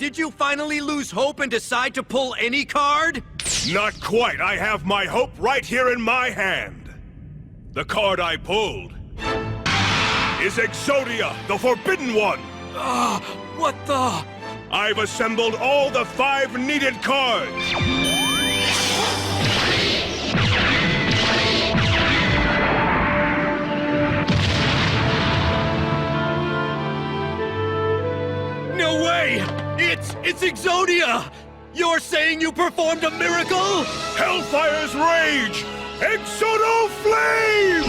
Did you finally lose hope and decide to pull any card? Not quite. I have my hope right here in my hand. The card I pulled is Exodia, the Forbidden One. What the? I've assembled all the 5 needed cards. No way! It's Exodia! You're saying you performed a miracle? Hellfire's Rage! Exodo Flame!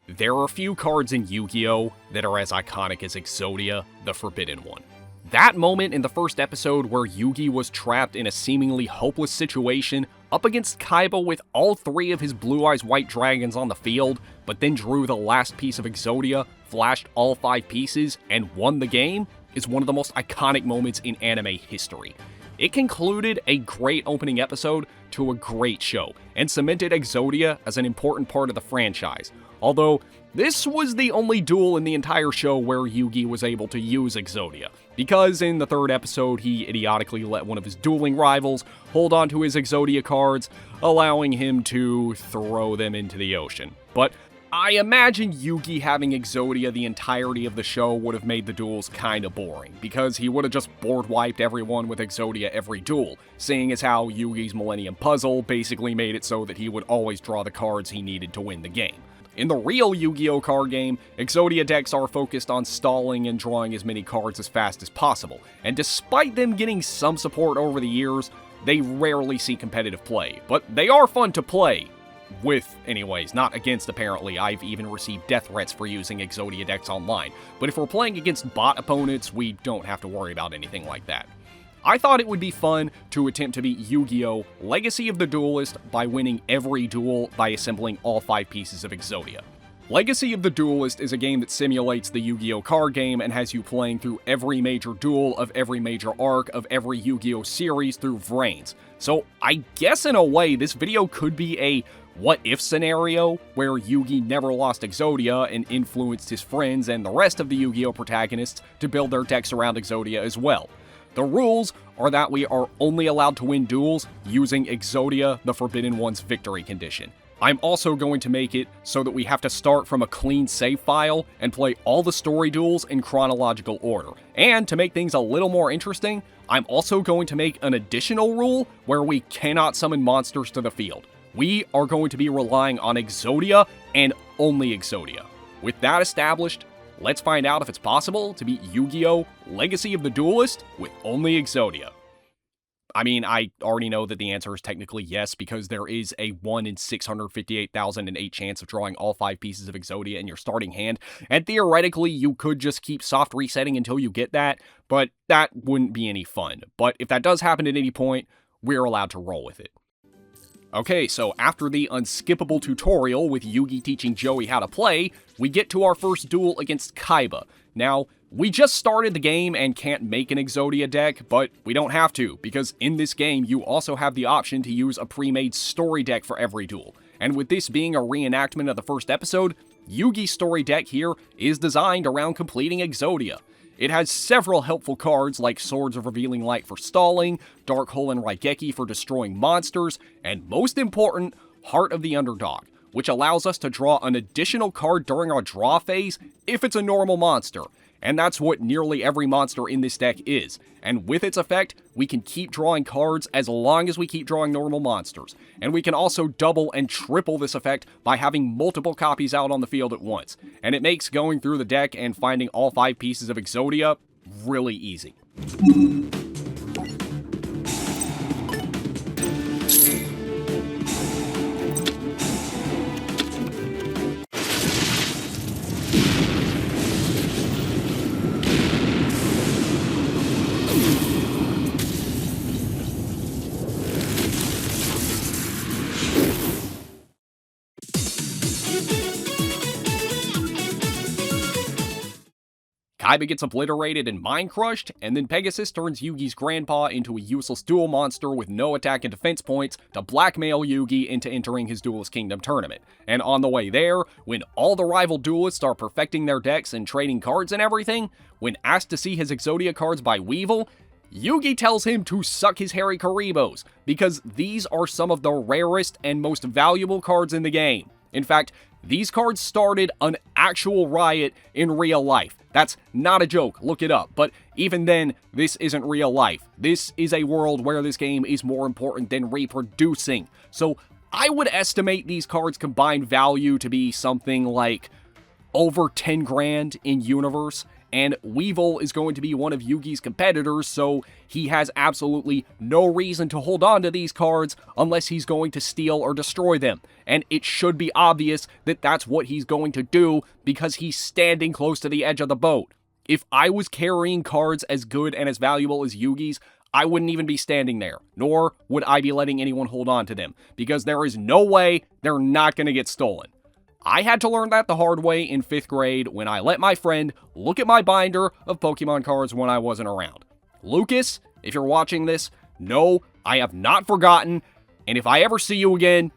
There are few cards in Yu-Gi-Oh! That are as iconic as Exodia, the Forbidden One. That moment in the first episode where Yugi was trapped in a seemingly hopeless situation up against Kaiba with all 3 of his Blue Eyes White Dragons on the field, but then drew the last piece of Exodia, flashed all 5 pieces, and won the game, is one of the most iconic moments in anime history. It concluded a great opening episode to a great show, and cemented Exodia as an important part of the franchise. Although, this was the only duel in the entire show where Yugi was able to use Exodia, because in the 3rd episode he idiotically let one of his dueling rivals hold onto his Exodia cards, allowing him to throw them into the ocean. But I imagine Yugi having Exodia the entirety of the show would have made the duels kinda boring, because he would have just board wiped everyone with Exodia every duel, seeing as how Yugi's Millennium Puzzle basically made it so that he would always draw the cards he needed to win the game. In the real Yu-Gi-Oh! Card game, Exodia decks are focused on stalling and drawing as many cards as fast as possible, and despite them getting some support over the years, they rarely see competitive play, but they are fun to play. With, anyways, not against apparently. I've even received death threats for using Exodia decks online, but if we're playing against bot opponents, we don't have to worry about anything like that. I thought it would be fun to attempt to beat Yu-Gi-Oh! Legacy of the Duelist by winning every duel by assembling all 5 pieces of Exodia. Legacy of the Duelist is a game that simulates the Yu-Gi-Oh! Card game and has you playing through every major duel of every major arc of every Yu-Gi-Oh! Series through Vrains. So I guess in a way this video could be a what-if scenario, where Yugi never lost Exodia and influenced his friends and the rest of the Yu-Gi-Oh! Protagonists to build their decks around Exodia as well. The rules are that we are only allowed to win duels using Exodia, the Forbidden One's victory condition. I'm also going to make it so that we have to start from a clean save file and play all the story duels in chronological order. And to make things a little more interesting, I'm also going to make an additional rule where we cannot summon monsters to the field. We are going to be relying on Exodia and only Exodia. With that established, let's find out if it's possible to beat Yu-Gi-Oh! Legacy of the Duelist with only Exodia. I mean, I already know that the answer is technically yes, because there is a 1 in 658,008 chance of drawing all 5 pieces of Exodia in your starting hand, and theoretically you could just keep soft resetting until you get that, but that wouldn't be any fun. But if that does happen at any point, we're allowed to roll with it. Okay, so after the unskippable tutorial with Yugi teaching Joey how to play, we get to our first duel against Kaiba. Now, we just started the game and can't make an Exodia deck, but we don't have to, because in this game you also have the option to use a pre-made story deck for every duel. And with this being a reenactment of the first episode, Yugi's story deck here is designed around completing Exodia. It has several helpful cards like Swords of Revealing Light for stalling, Dark Hole and Raigeki for destroying monsters, and most important, Heart of the Underdog, which allows us to draw an additional card during our draw phase if it's a normal monster. And that's what nearly every monster in this deck is. And with its effect, we can keep drawing cards as long as we keep drawing normal monsters. And we can also double and triple this effect by having multiple copies out on the field at once. And it makes going through the deck and finding all 5 pieces of Exodia really easy. Kaiba gets obliterated and mind crushed, and then Pegasus turns Yugi's grandpa into a useless duel monster with no attack and defense points to blackmail Yugi into entering his Duelist Kingdom tournament. And on the way there, when all the rival duelists are perfecting their decks and trading cards and everything, when asked to see his Exodia cards by Weevil, Yugi tells him to suck his hairy Karibos, because these are some of the rarest and most valuable cards in the game. In fact, these cards started an actual riot in real life. That's not a joke, look it up. But even then, this isn't real life. This is a world where this game is more important than reproducing. So I would estimate these cards' combined value to be something like over 10 grand in universe. And Weevil is going to be one of Yugi's competitors, so he has absolutely no reason to hold on to these cards unless he's going to steal or destroy them. And it should be obvious that that's what he's going to do because he's standing close to the edge of the boat. If I was carrying cards as good and as valuable as Yugi's, I wouldn't even be standing there, nor would I be letting anyone hold on to them, because there is no way they're not going to get stolen. I had to learn that the hard way in 5th grade when I let my friend look at my binder of Pokemon cards when I wasn't around. Lucas, if you're watching this, no, I have not forgotten, and if I ever see you again,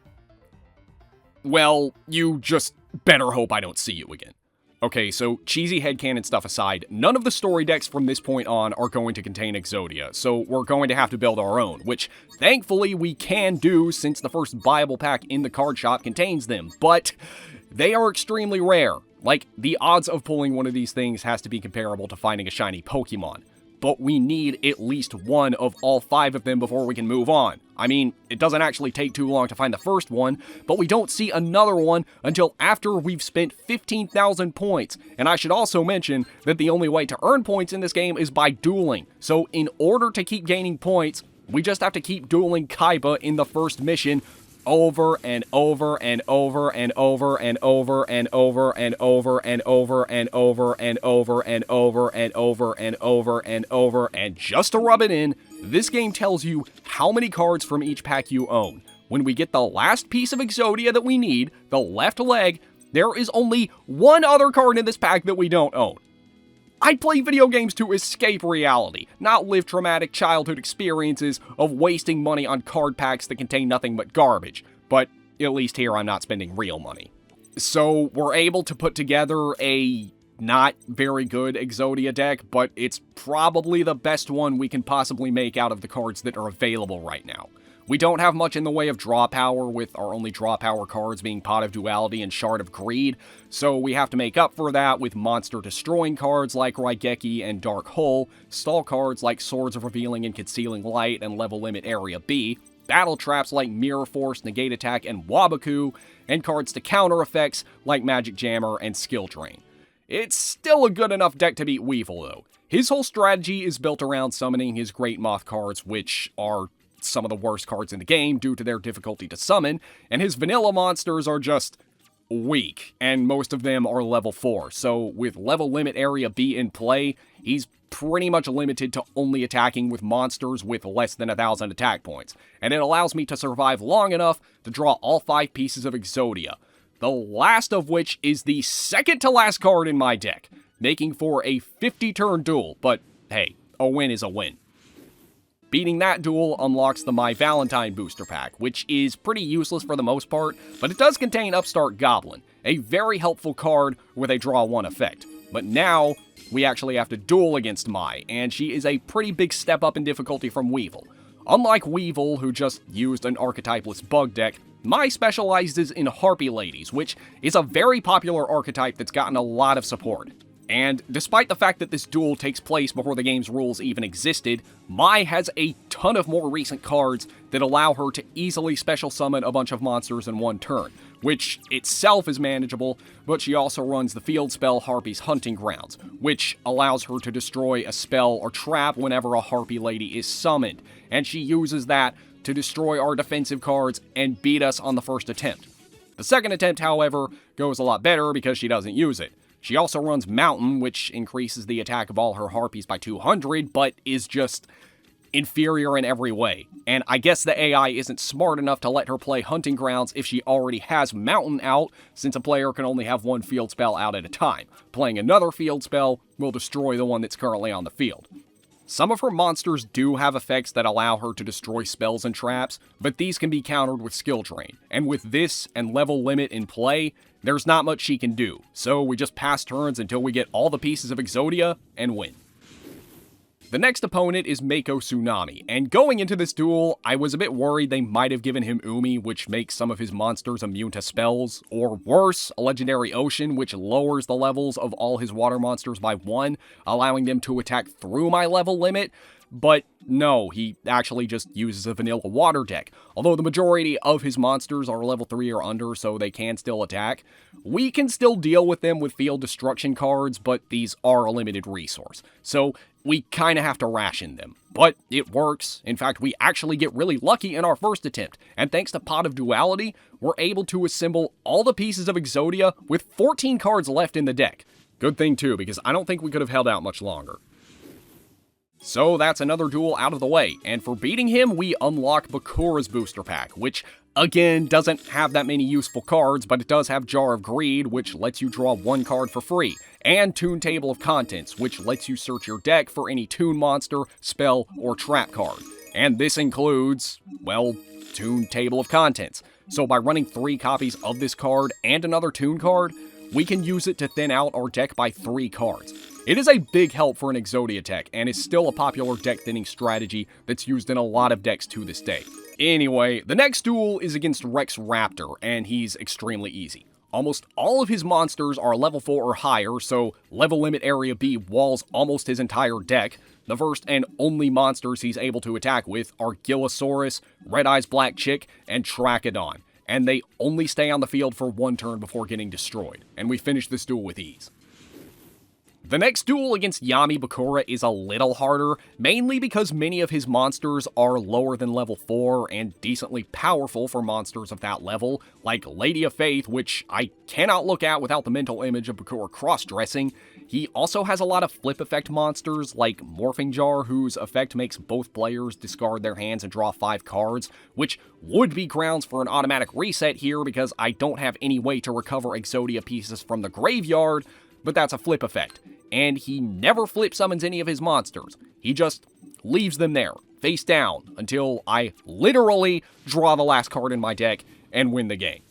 well, you just better hope I don't see you again. Okay, so cheesy headcanon stuff aside, none of the story decks from this point on are going to contain Exodia, so we're going to have to build our own, which thankfully we can do since the first buyable pack in the card shop contains them, but they are extremely rare. Like, the odds of pulling one of these things has to be comparable to finding a shiny Pokemon. But we need at least one of all 5 of them before we can move on. I mean, it doesn't actually take too long to find the first one, but we don't see another one until after we've spent 15,000 points. And I should also mention that the only way to earn points in this game is by dueling. So in order to keep gaining points, we just have to keep dueling Kaiba in the first mission over and over and over and over and over and over and over and over and over and over and over and over and over and over. And just to rub it in, this game tells you how many cards from each pack you own. When we get the last piece of Exodia that we need, the left leg, there is only one other card in this pack that we don't own. I play video games to escape reality, not live traumatic childhood experiences of wasting money on card packs that contain nothing but garbage. But at least here I'm not spending real money. So we're able to put together a not very good Exodia deck, but it's probably the best one we can possibly make out of the cards that are available right now. We don't have much in the way of draw power, with our only draw power cards being Pot of Duality and Shard of Greed, so we have to make up for that with monster-destroying cards like Raigeki and Dark Hole, stall cards like Swords of Revealing and Concealing Light and Level Limit Area B, battle traps like Mirror Force, Negate Attack, and Wabaku, and cards to counter effects like Magic Jammer and Skill Drain. It's still a good enough deck to beat Weevil, though. His whole strategy is built around summoning his Great Moth cards, which are some of the worst cards in the game due to their difficulty to summon, and his vanilla monsters are just weak, and most of them are level 4, so with level limit area B in play, he's pretty much limited to only attacking with monsters with less than 1,000 attack points, and it allows me to survive long enough to draw all 5 pieces of Exodia, the last of which is the second to last card in my deck, making for a 50-turn duel, but hey, a win is a win. Beating that duel unlocks the Mai Valentine booster pack, which is pretty useless for the most part, but it does contain Upstart Goblin, a very helpful card with a draw 1 effect. But now, we actually have to duel against Mai, and she is a pretty big step up in difficulty from Weevil. Unlike Weevil, who just used an archetypeless bug deck, Mai specializes in Harpy Ladies, which is a very popular archetype that's gotten a lot of support. And despite the fact that this duel takes place before the game's rules even existed, Mai has a ton of more recent cards that allow her to easily special summon a bunch of monsters in one turn, which itself is manageable, but she also runs the field spell Harpy's Hunting Grounds, which allows her to destroy a spell or trap whenever a Harpy Lady is summoned, and she uses that to destroy our defensive cards and beat us on the first attempt. The second attempt, however, goes a lot better because she doesn't use it. She also runs Mountain, which increases the attack of all her Harpies by 200, but is just inferior in every way. And I guess the AI isn't smart enough to let her play Hunting Grounds if she already has Mountain out, since a player can only have one field spell out at a time. Playing another field spell will destroy the one that's currently on the field. Some of her monsters do have effects that allow her to destroy spells and traps, but these can be countered with skill drain. And with this and level limit in play, there's not much she can do, so we just pass turns until we get all the pieces of Exodia and win. The next opponent is Mako Tsunami, and going into this duel, I was a bit worried they might have given him Umi, which makes some of his monsters immune to spells, or worse, a Legendary Ocean, which lowers the levels of all his water monsters by 1, allowing them to attack through my level limit. But no, he actually just uses a vanilla water deck. Although the majority of his monsters are level 3 or under, so they can still attack. We can still deal with them with field destruction cards, but these are a limited resource. So we kinda have to ration them. But it works. In fact, we actually get really lucky in our first attempt. And thanks to Pot of Duality, we're able to assemble all the pieces of Exodia with 14 cards left in the deck. Good thing too, because I don't think we could have held out much longer. So that's another duel out of the way, and for beating him, we unlock Bakura's booster pack, which, again, doesn't have that many useful cards, but it does have Jar of Greed, which lets you draw 1 card for free, and Toon Table of Contents, which lets you search your deck for any Toon monster, spell, or trap card. And this includes, well, Toon Table of Contents. So by running 3 copies of this card and another Toon card, we can use it to thin out our deck by 3 cards. It is a big help for an Exodia tech, and is still a popular deck thinning strategy that's used in a lot of decks to this day. Anyway, the next duel is against Rex Raptor, and he's extremely easy. Almost all of his monsters are level 4 or higher, so level limit area B walls almost his entire deck. The first and only monsters he's able to attack with are Gillosaurus, Red Eyes Black Chick, and Trachodon, and they only stay on the field for 1 turn before getting destroyed, and we finish this duel with ease. The next duel against Yami Bakura is a little harder, mainly because many of his monsters are lower than level 4 and decently powerful for monsters of that level, like Lady of Faith, which I cannot look at without the mental image of Bakura cross-dressing. He also has a lot of flip effect monsters, like Morphing Jar, whose effect makes both players discard their hands and draw 5 cards, which would be grounds for an automatic reset here because I don't have any way to recover Exodia pieces from the graveyard, but that's a flip effect. And he never flip summons any of his monsters. He just leaves them there, face down, until I literally draw the last card in my deck and win the game.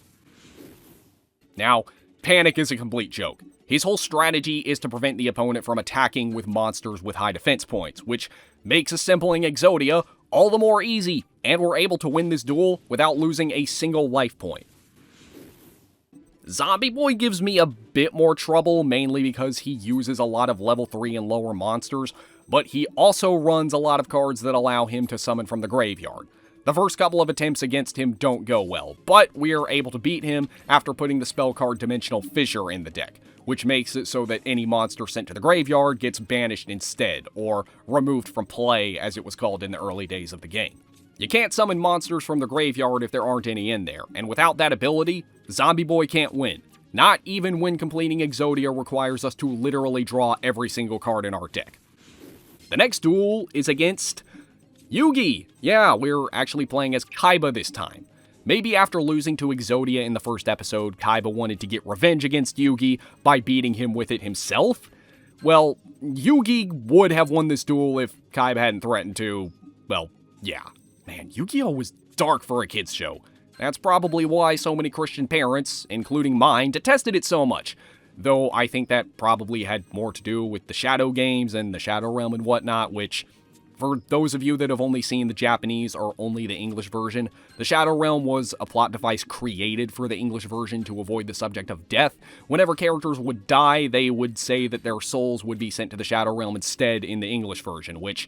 Now, Panic is a complete joke. His whole strategy is to prevent the opponent from attacking with monsters with high defense points, which makes assembling Exodia all the more easy, and we're able to win this duel without losing a single life point. Zombie Boy gives me a bit more trouble, mainly because he uses a lot of level 3 and lower monsters, but he also runs a lot of cards that allow him to summon from the graveyard. The first couple of attempts against him don't go well, but we are able to beat him after putting the spell card Dimensional Fissure in the deck, which makes it so that any monster sent to the graveyard gets banished instead, or removed from play as it was called in the early days of the game. You can't summon monsters from the graveyard if there aren't any in there, and without that ability, Zombie Boy can't win. Not even when completing Exodia requires us to literally draw every single card in our deck. The next duel is against Yugi. Yeah, we're actually playing as Kaiba this time. Maybe after losing to Exodia in the first episode, Kaiba wanted to get revenge against Yugi by beating him with it himself? Well, Yugi would have won this duel if Kaiba hadn't threatened to, well, yeah. Man, Yugioh was dark for a kids show. That's probably why so many Christian parents, including mine, detested it so much. Though I think that probably had more to do with the Shadow games and the Shadow Realm and whatnot, which, for those of you that have only seen the Japanese or only the English version, the Shadow Realm was a plot device created for the English version to avoid the subject of death. Whenever characters would die, they would say that their souls would be sent to the Shadow Realm instead in the English version, which,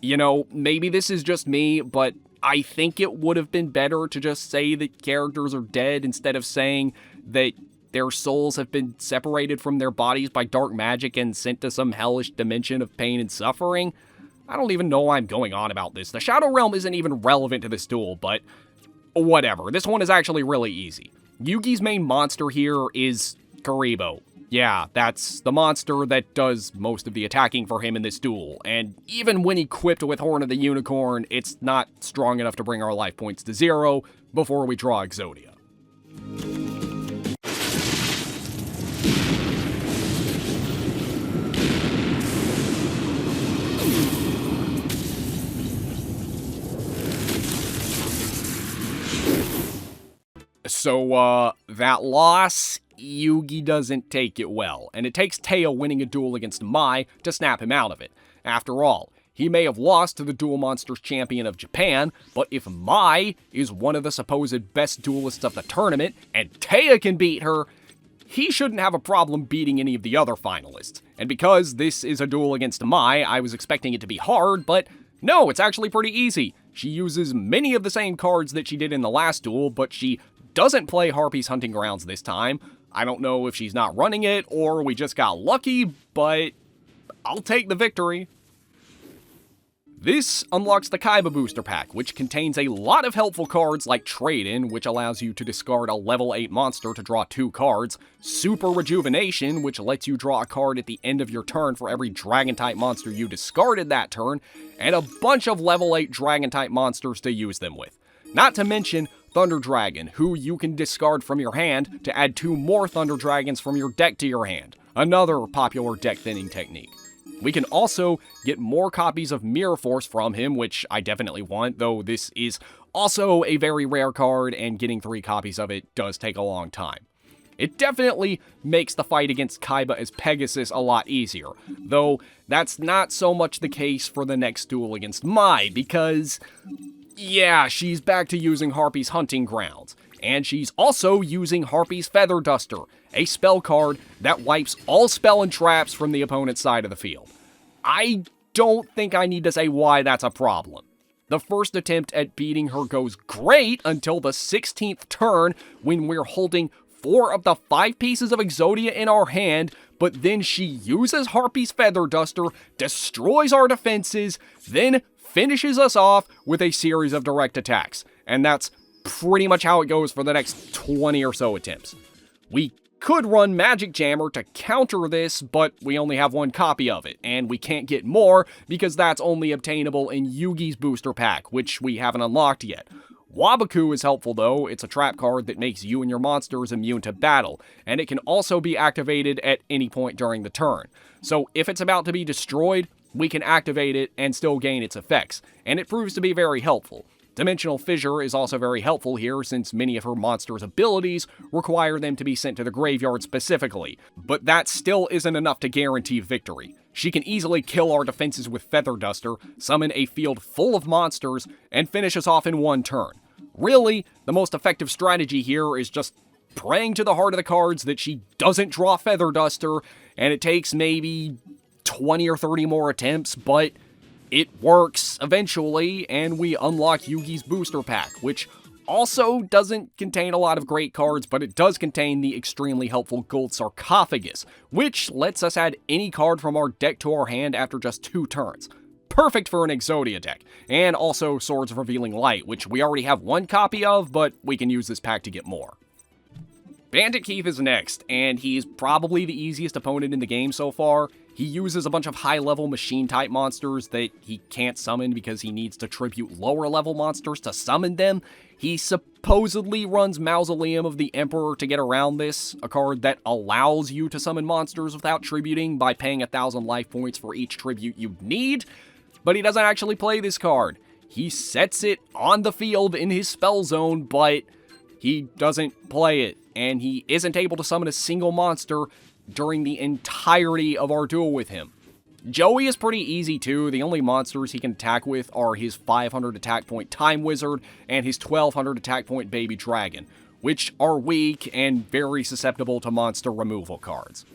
you know, maybe this is just me, but I think it would have been better to just say that characters are dead instead of saying that their souls have been separated from their bodies by dark magic and sent to some hellish dimension of pain and suffering. I don't even know why I'm going on about this. The Shadow Realm isn't even relevant to this duel, but whatever. This one is actually really easy. Yugi's main monster here is Karibo. Yeah, that's the monster that does most of the attacking for him in this duel, and even when equipped with Horn of the Unicorn, it's not strong enough to bring our life points to 0 before we draw Exodia. So, that loss, Yugi doesn't take it well, and it takes Teo winning a duel against Mai to snap him out of it. After all, he may have lost to the Duel Monsters champion of Japan, but if Mai is one of the supposed best duelists of the tournament, and Teo can beat her, he shouldn't have a problem beating any of the other finalists. And because this is a duel against Mai, I was expecting it to be hard, but no, it's actually pretty easy. She uses many of the same cards that she did in the last duel, but she doesn't play Harpy's Hunting Grounds this time. I don't know if she's not running it, or we just got lucky, but I'll take the victory. This unlocks the Kaiba booster pack, which contains a lot of helpful cards like Trade-In, which allows you to discard a level 8 monster to draw 2 cards, Super Rejuvenation, which lets you draw a card at the end of your turn for every Dragon-type monster you discarded that turn, and a bunch of level 8 Dragon-type monsters to use them with. Not to mention Thunder Dragon, who you can discard from your hand to add 2 more Thunder Dragons from your deck to your hand, another popular deck thinning technique. We can also get more copies of Mirror Force from him, which I definitely want, though this is also a very rare card, and getting 3 copies of it does take a long time. It definitely makes the fight against Kaiba as Pegasus a lot easier, though that's not so much the case for the next duel against Mai, because yeah, she's back to using Harpy's Hunting Grounds, and she's also using Harpy's Feather Duster, a spell card that wipes all spell and traps from the opponent's side of the field. I don't think I need to say why that's a problem. The first attempt at beating her goes great until the 16th turn when we're holding 4 of the 5 pieces of Exodia in our hand, but then she uses Harpy's Feather Duster, destroys our defenses, then finishes us off with a series of direct attacks. And that's pretty much how it goes for the next 20 or so attempts. We could run Magic Jammer to counter this, but we only have 1 copy of it, and we can't get more because that's only obtainable in Yugi's booster pack, which we haven't unlocked yet. Wabaku is helpful though. It's a trap card that makes you and your monsters immune to battle, and it can also be activated at any point during the turn. So if it's about to be destroyed, we can activate it and still gain its effects, and it proves to be very helpful. Dimensional Fissure is also very helpful here since many of her monsters' abilities require them to be sent to the graveyard specifically, but that still isn't enough to guarantee victory. She can easily kill our defenses with Feather Duster, summon a field full of monsters, and finish us off in 1 turn. Really, the most effective strategy here is just praying to the heart of the cards that she doesn't draw Feather Duster, and it takes maybe 20 or 30 more attempts, but it works eventually, and we unlock Yugi's booster pack, which also doesn't contain a lot of great cards, but it does contain the extremely helpful Gold Sarcophagus, which lets us add any card from our deck to our hand after just 2 turns. Perfect for an Exodia deck, and also Swords of Revealing Light, which we already have 1 copy of, but we can use this pack to get more. Bandit Keith is next, and he's probably the easiest opponent in the game so far. He uses a bunch of high-level machine-type monsters that he can't summon because he needs to tribute lower-level monsters to summon them. He supposedly runs Mausoleum of the Emperor to get around this, a card that allows you to summon monsters without tributing by paying 1,000 life points for each tribute you need, but he doesn't actually play this card. He sets it on the field in his spell zone, but he doesn't play it, and he isn't able to summon a single monster during the entirety of our duel with him. Joey is pretty easy too. The only monsters he can attack with are his 500 attack point Time Wizard and his 1200 attack point Baby Dragon, which are weak and very susceptible to monster removal cards.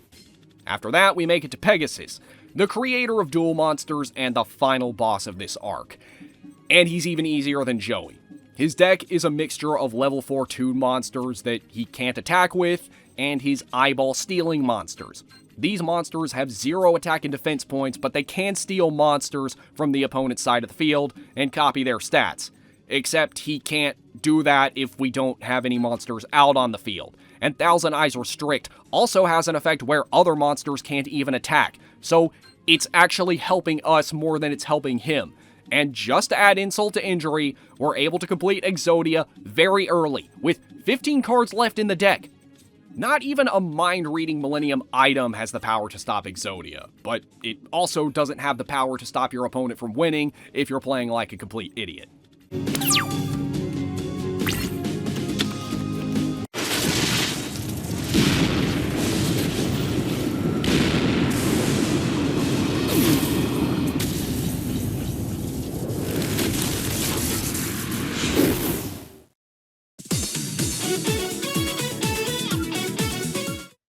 After that, we make it to Pegasus, the creator of duel monsters and the final boss of this arc. And he's even easier than Joey. His deck is a mixture of level 4 toon monsters that he can't attack with, and his eyeball stealing monsters. These monsters have 0 attack and defense points, but they can steal monsters from the opponent's side of the field and copy their stats. Except he can't do that if we don't have any monsters out on the field. and Thousand Eyes Restrict also has an effect where other monsters can't even attack, so it's actually helping us more than it's helping him. And just to add insult to injury, we're able to complete Exodia very early, with 15 cards left in the deck. Not even a mind-reading Millennium item has the power to stop Exodia, but it also doesn't have the power to stop your opponent from winning if you're playing like a complete idiot.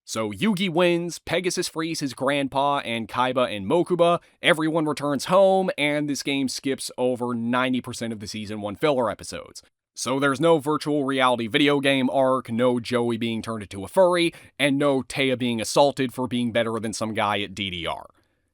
So Yugi wins, Pegasus frees his grandpa and Kaiba and Mokuba, everyone returns home, and this game skips over 90% of the Season 1 filler episodes. So there's no virtual reality video game arc, no Joey being turned into a furry, and no Taya being assaulted for being better than some guy at DDR.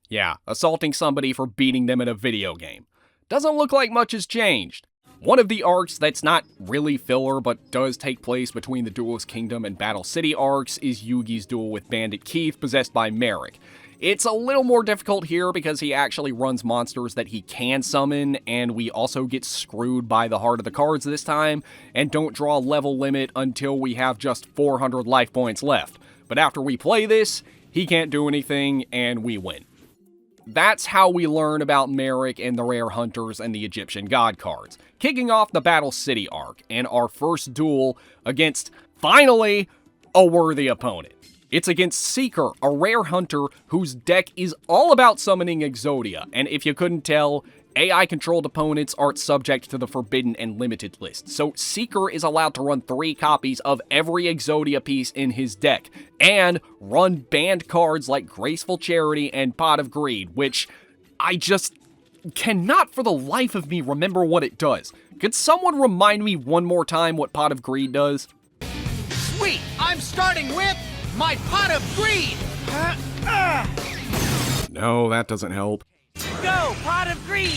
Yeah, assaulting somebody for beating them in a video game. Doesn't look like much has changed. One of the arcs that's not really filler but does take place between the Duelist Kingdom and Battle City arcs is Yugi's duel with Bandit Keith possessed by Merrick. It's a little more difficult here because he actually runs monsters that he can summon, and we also get screwed by the heart of the cards this time, and don't draw a level limit until we have just 400 life points left. But after we play this, he can't do anything, and we win. That's how we learn about Merrick and the Rare Hunters and the Egyptian God cards, kicking off the Battle City arc, and our first duel against, finally, a worthy opponent. It's against Seeker, a Rare Hunter whose deck is all about summoning Exodia, and if you couldn't tell, AI-controlled opponents aren't subject to the Forbidden and Limited list, so Seeker is allowed to run 3 copies of every Exodia piece in his deck, and run banned cards like Graceful Charity and Pot of Greed, which I just cannot for the life of me remember what it does. Could someone remind me one more time what Pot of Greed does? Sweet! I'm starting with my Pot of Greed! No, that doesn't help. Go, Pot of Greed!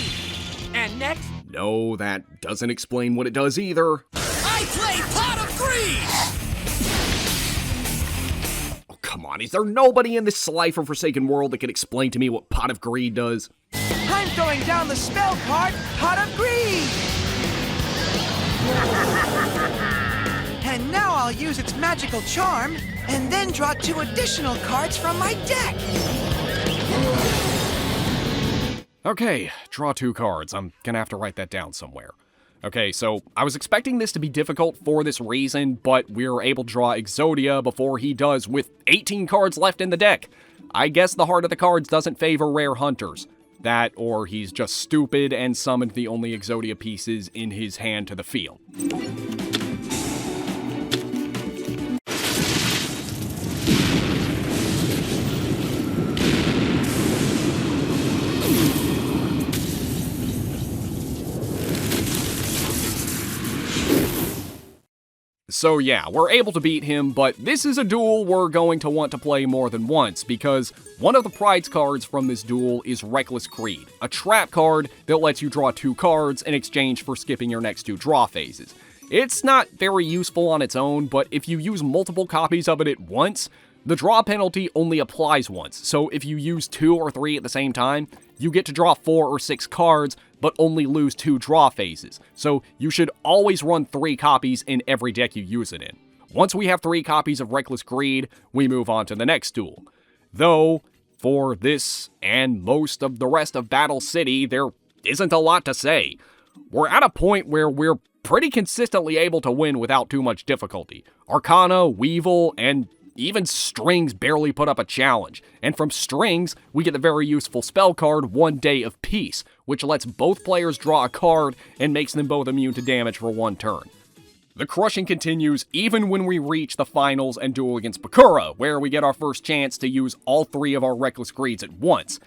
And next? No, that doesn't explain what it does either. I play Pot of Greed! Oh, come on, is there nobody in this Slife or Forsaken world that can explain to me what Pot of Greed does? I'm throwing down the spell card, Pot of Greed! And now I'll use its magical charm, and then draw 2 additional cards from my deck! Okay, draw 2 cards. I'm gonna have to write that down somewhere. Okay, so I was expecting this to be difficult for this reason, but we were able to draw Exodia before he does with 18 cards left in the deck. I guess the heart of the cards doesn't favor Rare Hunters. That, or he's just stupid and summoned the only Exodia pieces in his hand to the field. So yeah, we're able to beat him, but this is a duel we're going to want to play more than once, because one of the prize cards from this duel is Reckless Greed, a trap card that lets you draw 2 cards in exchange for skipping your next 2 draw phases. It's not very useful on its own, but if you use multiple copies of it at once, the draw penalty only applies once, so if you use 2 or 3 at the same time, you get to draw 4 or 6 cards, but only lose 2 draw phases, so you should always run 3 copies in every deck you use it in. Once we have 3 copies of Reckless Greed, we move on to the next duel. Though, for this and most of the rest of Battle City, there isn't a lot to say. We're at a point where we're pretty consistently able to win without too much difficulty. Arcana, Weevil, and even Strings barely put up a challenge, and from Strings, we get the very useful spell card, One Day of Peace, which lets both players draw a card and makes them both immune to damage for 1 turn. The crushing continues even when we reach the finals and duel against Bakura, where we get our first chance to use all 3 of our Reckless Greeds at once.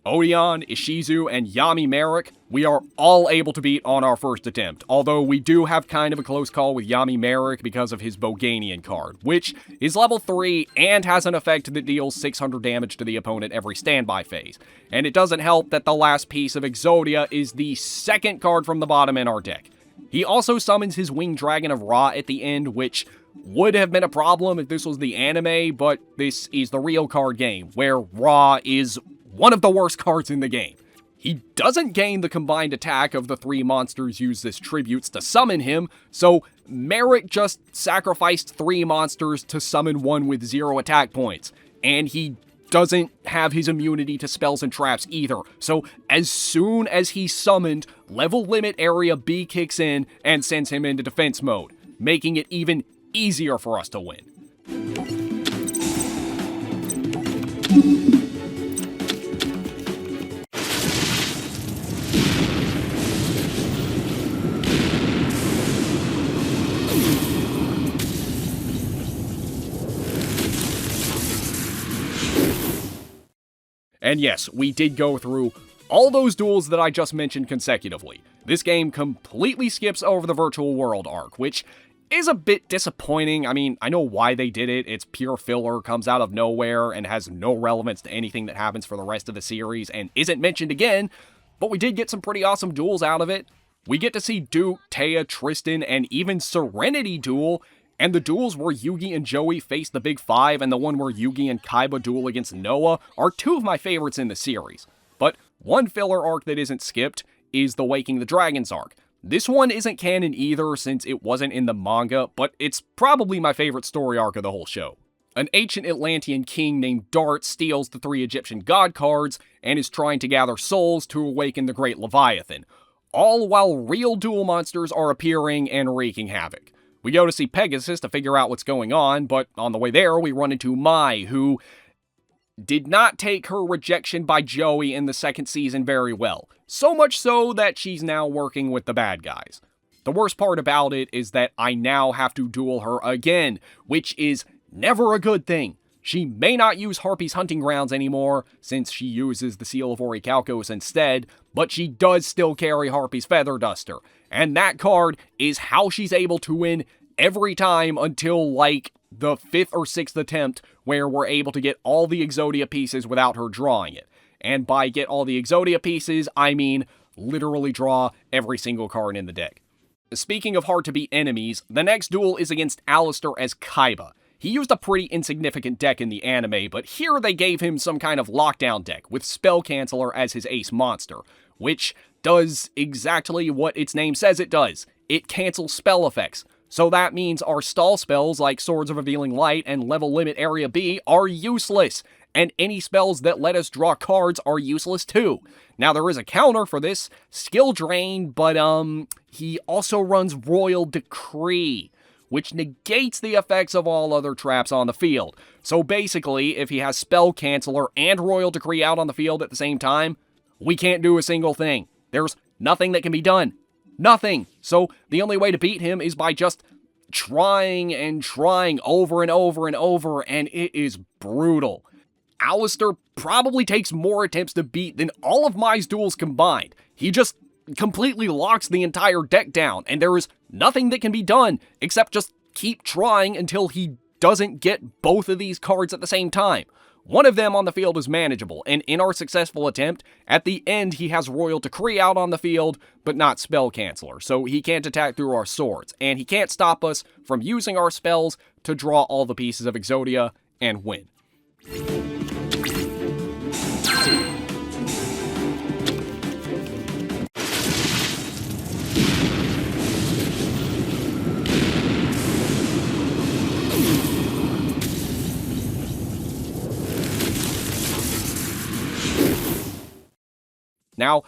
Odeon, Ishizu, and Yami Merrick, we are all able to beat on our first attempt, although we do have kind of a close call with Yami Merrick because of his Boganian card, which is level 3 and has an effect that deals 600 damage to the opponent every standby phase. And it doesn't help that the last piece of Exodia is the 2nd card from the bottom in our deck. He also summons his Winged Dragon of Ra at the end, which would have been a problem if this was the anime, but this is the real card game, where Ra is one of the worst cards in the game. He doesn't gain the combined attack of the 3 monsters used as tributes to summon him, so Merrick just sacrificed 3 monsters to summon one with 0 attack points, and he doesn't have his immunity to spells and traps either, so as soon as he's summoned, level limit area B kicks in and sends him into defense mode, making it even easier for us to win. And yes, we did go through all those duels that I just mentioned consecutively. This game completely skips over the virtual world arc, which is a bit disappointing. I mean, I know why they did it. It's pure filler, comes out of nowhere, and has no relevance to anything that happens for the rest of the series, and isn't mentioned again, but we did get some pretty awesome duels out of it. We get to see Duke, Taya, Tristan, and even Serenity duel, and the duels where Yugi and Joey face the Big Five and the one where Yugi and Kaiba duel against Noah are 2 of my favorites in the series. But one filler arc that isn't skipped is the Waking the Dragons arc. This one isn't canon either since it wasn't in the manga, but it's probably my favorite story arc of the whole show. An ancient Atlantean king named Dartz steals the 3 Egyptian god cards and is trying to gather souls to awaken the Great Leviathan, all while real duel monsters are appearing and wreaking havoc. We go to see Pegasus to figure out what's going on, but on the way there, we run into Mai, who did not take her rejection by Joey in the 2nd season very well. So much so that she's now working with the bad guys. The worst part about it is that I now have to duel her again, which is never a good thing. She may not use Harpy's hunting grounds anymore, since she uses the Seal of Orichalcos instead, but she does still carry Harpy's Feather Duster, and that card is how she's able to win every time until, like, the 5th or 6th attempt, where we're able to get all the Exodia pieces without her drawing it. And by get all the Exodia pieces, I mean literally draw every single card in the deck. Speaking of hard-to-beat enemies, the next duel is against Alister as Kaiba. He used a pretty insignificant deck in the anime, but here they gave him some kind of lockdown deck with Spell Canceller as his ace monster, which does exactly what its name says it does. It cancels spell effects. So that means our stall spells like Swords of Revealing Light and Level Limit Area B are useless, and any spells that let us draw cards are useless too. Now there is a counter for this, Skill Drain, but he also runs Royal Decree, which negates the effects of all other traps on the field. So basically, if he has Spell Canceller and Royal Decree out on the field at the same time, we can't do a single thing. There's nothing that can be done. Nothing. So the only way to beat him is by just trying and trying over and over and over, and it is brutal. Alister probably takes more attempts to beat than all of Mai's duels combined. He just completely locks the entire deck down, and there is nothing that can be done except just keep trying until he doesn't get both of these cards at the same time. One of them on the field is manageable, and in our successful attempt, at the end he has Royal Decree out on the field, but not Spell Canceller, so he can't attack through our swords, and he can't stop us from using our spells to draw all the pieces of Exodia and win. Now,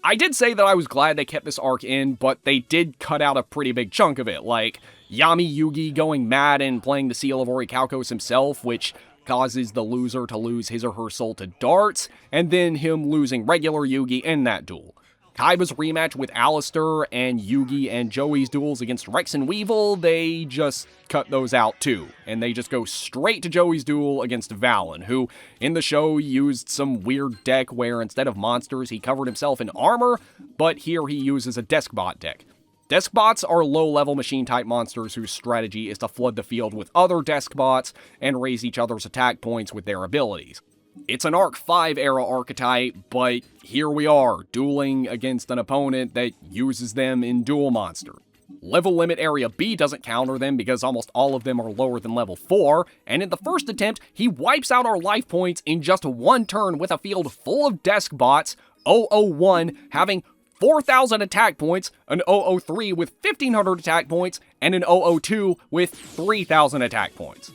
I did say that I was glad they kept this arc in, but they did cut out a pretty big chunk of it, like Yami Yugi going mad and playing the Seal of Orichalcos himself, which causes the loser to lose his or her soul to Dartz, and then him losing regular Yugi in that duel. Kaiba's rematch with Alister and Yugi and Joey's duels against Rex and Weevil, they just cut those out too. And they just go straight to Joey's duel against Valen, who in the show used some weird deck where instead of monsters he covered himself in armor, but here he uses a Deskbot deck. Deskbots are low-level machine-type monsters whose strategy is to flood the field with other Deskbots and raise each other's attack points with their abilities. It's an Arc 5 era archetype, but here we are, dueling against an opponent that uses them in Duel Monster. Level Limit Area B doesn't counter them because almost all of them are lower than level 4, and in the first attempt, he wipes out our life points in just one turn with a field full of Deskbots, 001 having 4,000 attack points, an 003 with 1,500 attack points, and an 002 with 3,000 attack points.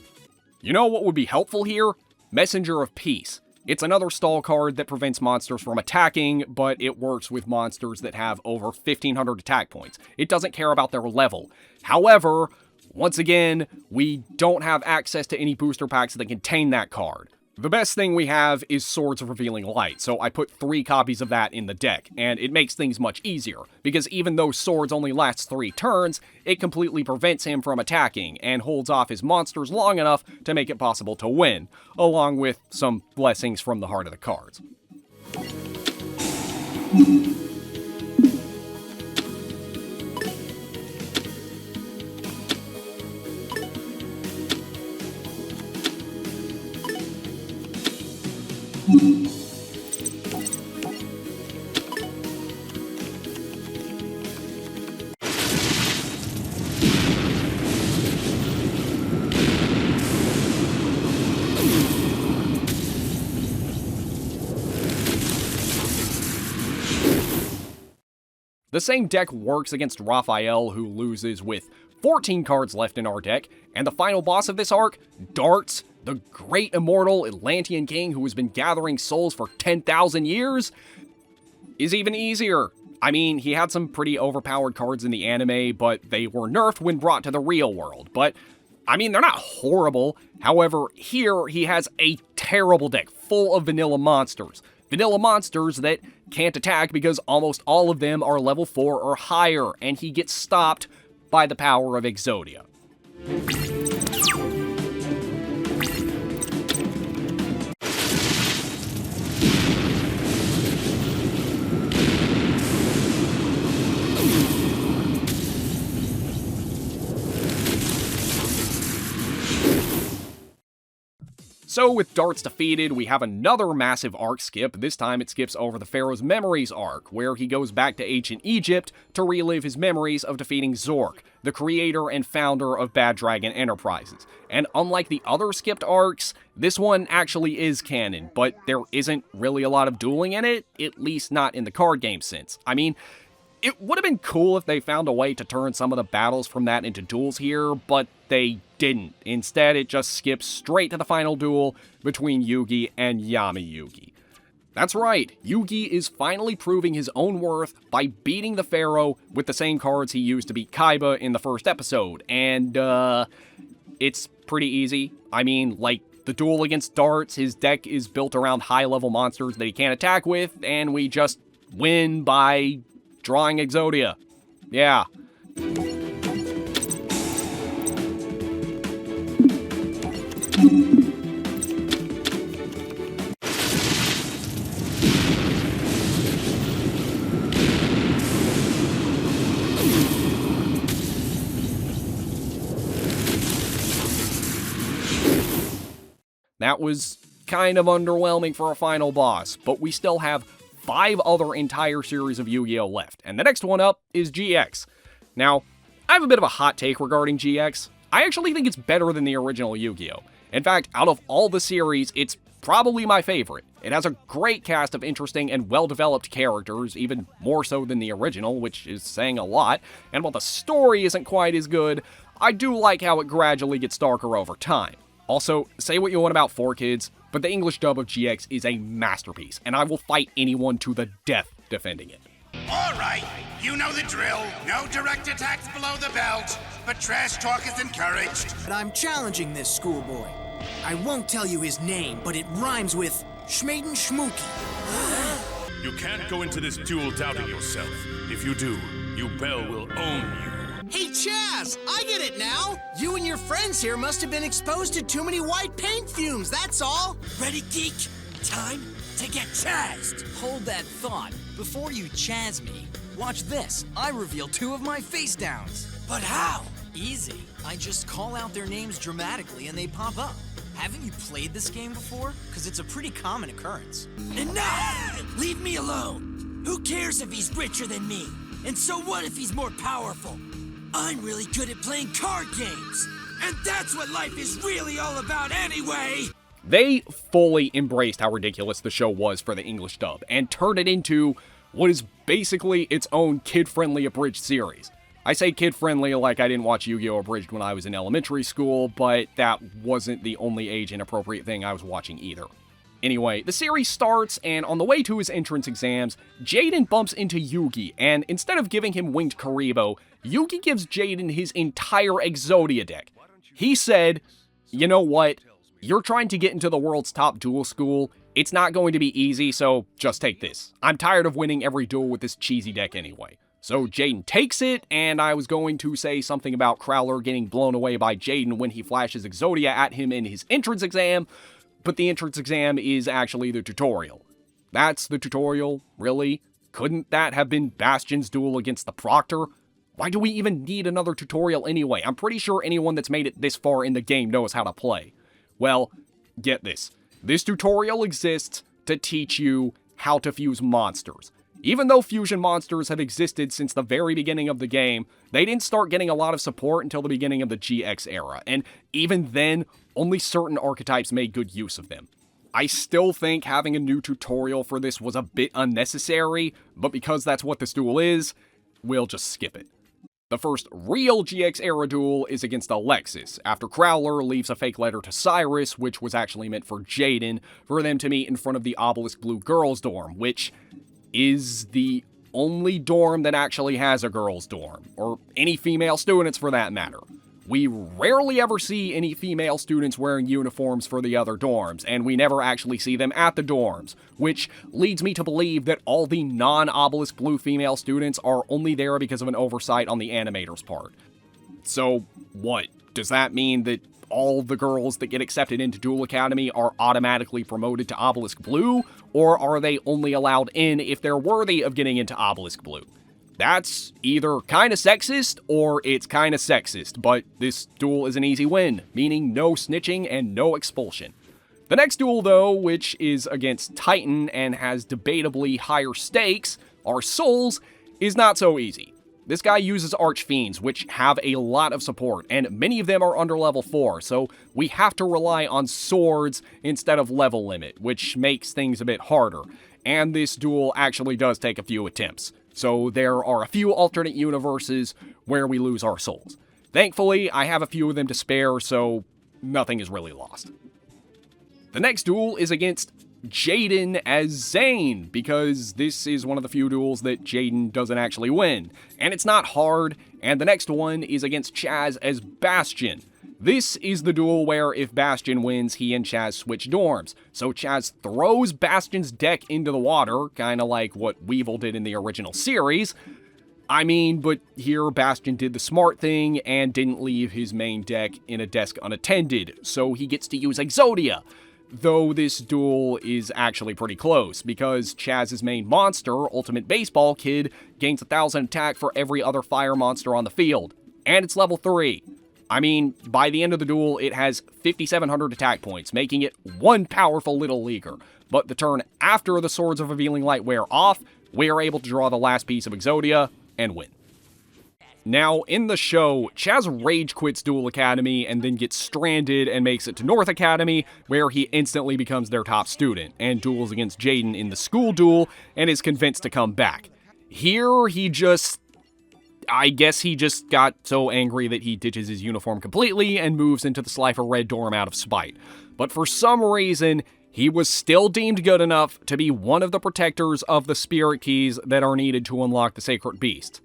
You know what would be helpful here? Messenger of Peace. It's another stall card that prevents monsters from attacking, but it works with monsters that have over 1,500 attack points. It doesn't care about their level. However, once again, we don't have access to any booster packs that contain that card. The best thing we have is Swords of Revealing Light, so I put 3 copies of that in the deck, and it makes things much easier, because even though Swords only lasts 3 turns, it completely prevents him from attacking, and holds off his monsters long enough to make it possible to win, along with some blessings from the heart of the cards. The same deck works against Raphael, who loses with 14 cards left in our deck, and the final boss of this arc, Dartz, the great immortal Atlantean king who has been gathering souls for 10,000 years, is even easier. I mean, he had some pretty overpowered cards in the anime, but they were nerfed when brought to the real world. But, I mean, they're not horrible. However, here he has a terrible deck full of vanilla monsters. Vanilla monsters that can't attack because almost all of them are level 4 or higher, and he gets stopped by the power of Exodia. So with Dartz defeated, we have another massive arc skip. This time it skips over the Pharaoh's Memories arc, where he goes back to ancient Egypt to relive his memories of defeating Zork, the creator and founder of Bad Dragon Enterprises. And unlike the other skipped arcs, this one actually is canon, but there isn't really a lot of dueling in it, at least not in the card game sense. I mean, it would have been cool if they found a way to turn some of the battles from that into duels here, but they didn't. Instead, it just skips straight to the final duel between Yugi and Yami Yugi. That's right, Yugi is finally proving his own worth by beating the Pharaoh with the same cards he used to beat Kaiba in the first episode, and, it's pretty easy. I mean, like, the duel against Dartz, his deck is built around high-level monsters that he can't attack with, and we just win by drawing Exodia. Yeah. That was kind of underwhelming for a final boss, but we still have 5 other entire series of Yu-Gi-Oh! Left, and the next one up is GX. Now, I have a bit of a hot take regarding GX. I actually think it's better than the original Yu-Gi-Oh! In fact, out of all the series, it's probably my favorite. It has a great cast of interesting and well-developed characters, even more so than the original, which is saying a lot, and while the story isn't quite as good, I do like how it gradually gets darker over time. Also, say what you want about 4Kids, but the English dub of GX is a masterpiece, and I will fight anyone to the death defending it. All right, you know the drill. No direct attacks below the belt, but trash talk is encouraged. But I'm challenging this schoolboy. I won't tell you his name, but it rhymes with Schmaden Schmooky. You can't go into this duel doubting yourself. If you do, Yubel will own you. Hey, Chazz! I get it now! You and your friends here must have been exposed to too many white paint fumes, that's all! Ready, geek? Time to get chazzed! Hold that thought. Before you chazz me, watch this. I reveal 2 of my face downs. But how? Easy. I just call out their names dramatically and they pop up. Haven't you played this game before? Because it's a pretty common occurrence. Enough! Leave me alone! Who cares if he's richer than me? And so what if he's more powerful? I'm really good at playing card games. And that's what life is really all about anyway! They fully embraced how ridiculous the show was for the English dub, and turned it into what is basically its own kid-friendly abridged series. I say kid-friendly like I didn't watch Yu-Gi-Oh! Abridged when I was in elementary school, but that wasn't the only age-inappropriate thing I was watching either. Anyway, the series starts, and on the way to his entrance exams, Jaden bumps into Yugi, and instead of giving him Winged Karibo, Yugi gives Jaden his entire Exodia deck. He said, "You know what? You're trying to get into the world's top duel school. It's not going to be easy, so just take this. I'm tired of winning every duel with this cheesy deck anyway." So Jaden takes it, and I was going to say something about Crowler getting blown away by Jaden when he flashes Exodia at him in his entrance exam, but the entrance exam is actually the tutorial. That's the tutorial, really? Couldn't that have been Bastion's duel against the Proctor? Why do we even need another tutorial anyway? I'm pretty sure anyone that's made it this far in the game knows how to play. Well, get this. This tutorial exists to teach you how to fuse monsters. Even though fusion monsters have existed since the very beginning of the game, they didn't start getting a lot of support until the beginning of the GX era, and even then, only certain archetypes made good use of them. I still think having a new tutorial for this was a bit unnecessary, but because that's what this duel is, we'll just skip it. The first real GX-era duel is against Alexis, after Crowler leaves a fake letter to Cyrus, which was actually meant for Jaden, for them to meet in front of the Obelisk Blue girls' dorm, which is the only dorm that actually has a girls' dorm, or any female students for that matter. We rarely ever see any female students wearing uniforms for the other dorms, and we never actually see them at the dorms, which leads me to believe that all the non-Obelisk Blue female students are only there because of an oversight on the animator's part. So, what? Does that mean that all the girls that get accepted into Duel Academy are automatically promoted to Obelisk Blue, or are they only allowed in if they're worthy of getting into Obelisk Blue? That's either kinda sexist, or it's kinda sexist, but this duel is an easy win, meaning no snitching and no expulsion. The next duel, though, which is against Titan and has debatably higher stakes, our souls, is not so easy. This guy uses Archfiends, which have a lot of support, and many of them are under level 4, so we have to rely on swords instead of level limit, which makes things a bit harder. And this duel actually does take a few attempts, so there are a few alternate universes where we lose our souls. Thankfully, I have a few of them to spare, so nothing is really lost. The next duel is against Jaden as Zane, because this is one of the few duels that Jaden doesn't actually win. And it's not hard, and the next one is against Chazz as Bastion. This is the duel where if Bastion wins, he and Chazz switch dorms. So Chazz throws Bastion's deck into the water, kinda like what Weevil did in the original series. I mean, but here Bastion did the smart thing and didn't leave his main deck in a desk unattended, so he gets to use Exodia. Though this duel is actually pretty close, because Chazz's main monster, Ultimate Baseball Kid, gains 1,000 attack for every other fire monster on the field. And it's level 3. I mean, by the end of the duel, it has 5,700 attack points, making it one powerful little leaguer. But the turn after the Swords of Revealing Light wear off, we are able to draw the last piece of Exodia and win. Now, in the show, Chazz rage quits Duel Academy and then gets stranded and makes it to North Academy, where he instantly becomes their top student, and duels against Jaden in the school duel, and is convinced to come back. Here, I guess he just got so angry that he ditches his uniform completely and moves into the Slifer Red dorm out of spite. But for some reason, he was still deemed good enough to be one of the protectors of the spirit keys that are needed to unlock the Sacred Beast.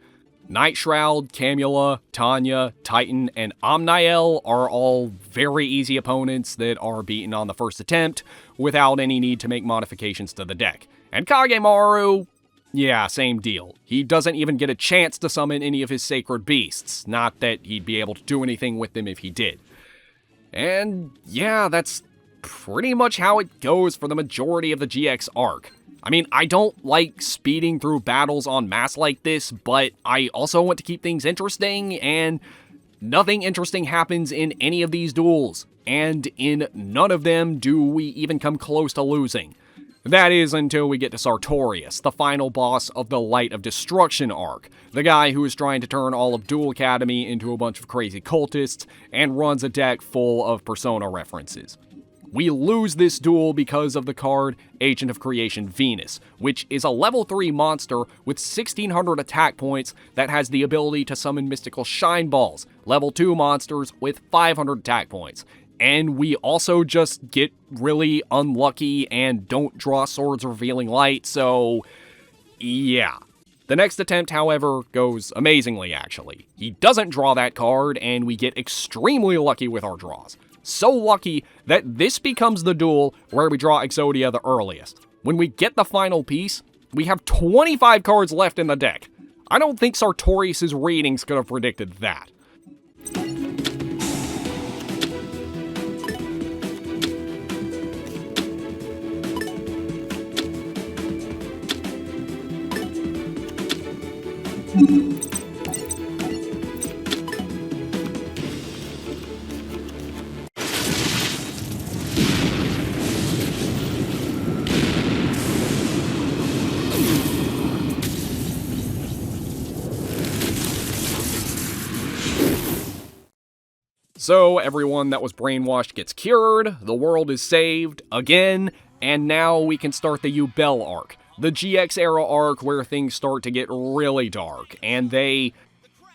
Night Shroud, Camula, Tanya, Titan, and Omniel are all very easy opponents that are beaten on the first attempt without any need to make modifications to the deck. And Kagemaru, yeah, same deal. He doesn't even get a chance to summon any of his Sacred Beasts, not that he'd be able to do anything with them if he did. And yeah, that's pretty much how it goes for the majority of the GX arc. I mean, I don't like speeding through battles en masse like this, but I also want to keep things interesting, and nothing interesting happens in any of these duels, and in none of them do we even come close to losing. That is until we get to Sartorius, the final boss of the Light of Destruction arc, the guy who is trying to turn all of Duel Academy into a bunch of crazy cultists and runs a deck full of Persona references. We lose this duel because of the card Agent of Creation Venus, which is a level 3 monster with 1600 attack points that has the ability to summon mystical shine balls, level 2 monsters with 500 attack points. And we also just get really unlucky and don't draw Swords Revealing Light, so yeah. The next attempt, however, goes amazingly, actually. He doesn't draw that card, and we get extremely lucky with our draws. So lucky that this becomes the duel where we draw Exodia the earliest. When we get the final piece, we have 25 cards left in the deck. I don't think Sartorius' ratings could have predicted that. So everyone that was brainwashed gets cured, the world is saved, again, and now we can start the Yubel arc, the GX era arc where things start to get really dark, and they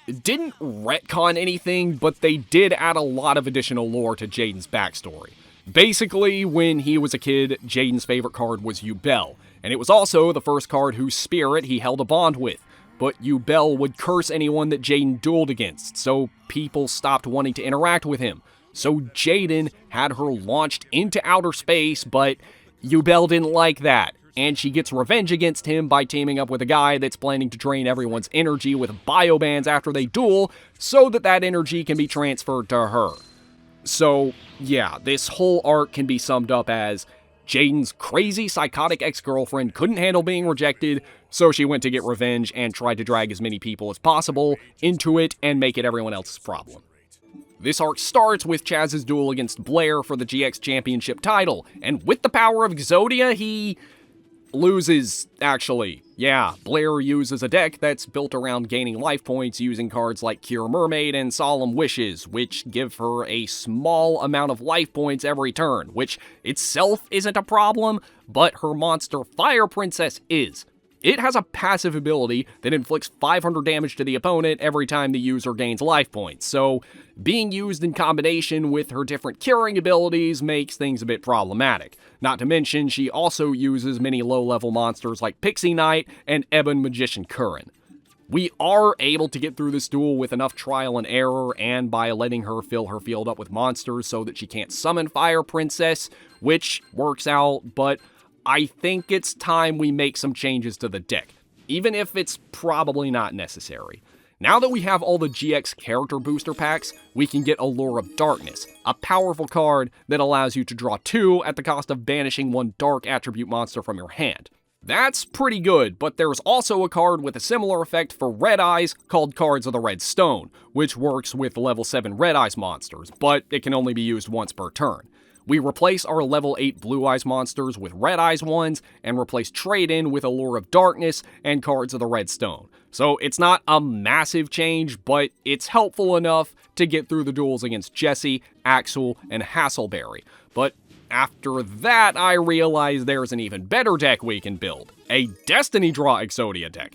didn't retcon anything, but they did add a lot of additional lore to Jaden's backstory. Basically, when he was a kid, Jaden's favorite card was Yubel, and it was also the first card whose spirit he held a bond with. But Yubel would curse anyone that Jaden dueled against, so people stopped wanting to interact with him. So Jaden had her launched into outer space, but Yubel didn't like that, and she gets revenge against him by teaming up with a guy that's planning to drain everyone's energy with biobands after they duel, so that energy can be transferred to her. So, yeah, this whole arc can be summed up as Jaden's crazy, psychotic ex-girlfriend couldn't handle being rejected, so she went to get revenge and tried to drag as many people as possible into it and make it everyone else's problem. This arc starts with Chazz's duel against Blair for the GX Championship title, and with the power of Exodia, he loses, actually. Yeah, Blair uses a deck that's built around gaining life points using cards like Cure Mermaid and Solemn Wishes, which give her a small amount of life points every turn, which itself isn't a problem, but her monster Fire Princess is. It has a passive ability that inflicts 500 damage to the opponent every time the user gains life points, so being used in combination with her different curing abilities makes things a bit problematic. Not to mention, she also uses many low-level monsters like Pixie Knight and Ebon Magician Curran. We are able to get through this duel with enough trial and error, and by letting her fill her field up with monsters so that she can't summon Fire Princess, which works out, but I think it's time we make some changes to the deck, even if it's probably not necessary. Now that we have all the GX character booster packs, we can get Allure of Darkness, a powerful card that allows you to draw 2 at the cost of banishing 1 dark attribute monster from your hand. That's pretty good, but there's also a card with a similar effect for Red Eyes called Cards of the Red Stone, which works with level 7 Red Eyes monsters, but it can only be used once per turn. We replace our level 8 Blue Eyes monsters with Red Eyes ones, and replace Trade-In with Allure of Darkness and Cards of the Red Stone. So it's not a massive change, but it's helpful enough to get through the duels against Jesse, Axel, and Hasselberry. But after that, I realize there's an even better deck we can build. A Destiny Draw Exodia deck.